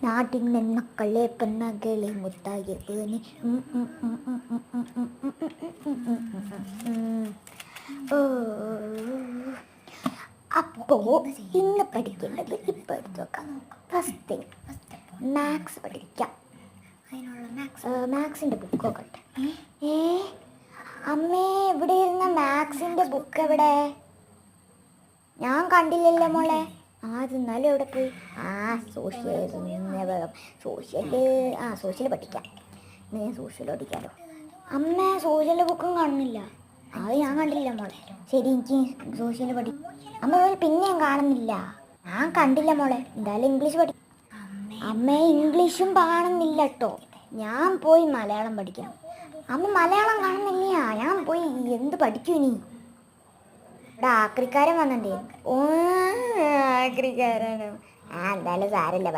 നാട്ടിൻ മക്കളെ പെണ്ണകളെ മുത്തായവന്. ഓ, അപ്പോ ഇന്ന് പഠിക്കേണ്ടത് ഇപ്പൊ എടുത്ത് നോക്കാം. ഫസ്റ്റ് തിങ് മാത്സ് പഠിക്കാം. മാത്സിന്റെ ബുക്ക് നോക്കട്ടെ. അമ്മേ, ഇവിടെ ഇരുന്ന മാത്സിന്റെ ബുക്ക് എവിടെ? ഞാൻ കണ്ടില്ലല്ലോ മോളെ. എന്നാലും എവിടെ പോയി? സോഷ്യൽ പഠിക്കാം. ഞാൻ സോഷ്യൽ പഠിക്കാമല്ലോ. അമ്മ, സോഷ്യൽ ബുക്കും കാണുന്നില്ല. അത് ഞാൻ കണ്ടില്ല മോളെ. ശരി, എനിക്ക് സോഷ്യൽ അമ്മ പിന്നെയും കാണുന്നില്ല. ഞാൻ കണ്ടില്ല മോളെ. എന്തായാലും ഇംഗ്ലീഷ് അമ്മ, ഇംഗ്ലീഷും കാണുന്നില്ല കേട്ടോ. ഞാൻ പോയി മലയാളം പഠിക്കണം. അമ്മ, മലയാളം കാണുന്നില്ല. ഞാൻ പോയി എന്ത് പഠിക്കും ഇനി? ഇവിടെ ആക്രിക്കാരൻ വന്നിട്ടുണ്ടായിരുന്നു. ആക്രിക്കാരനും. എന്തായാലും സാരമില്ല, പഠിക്കും.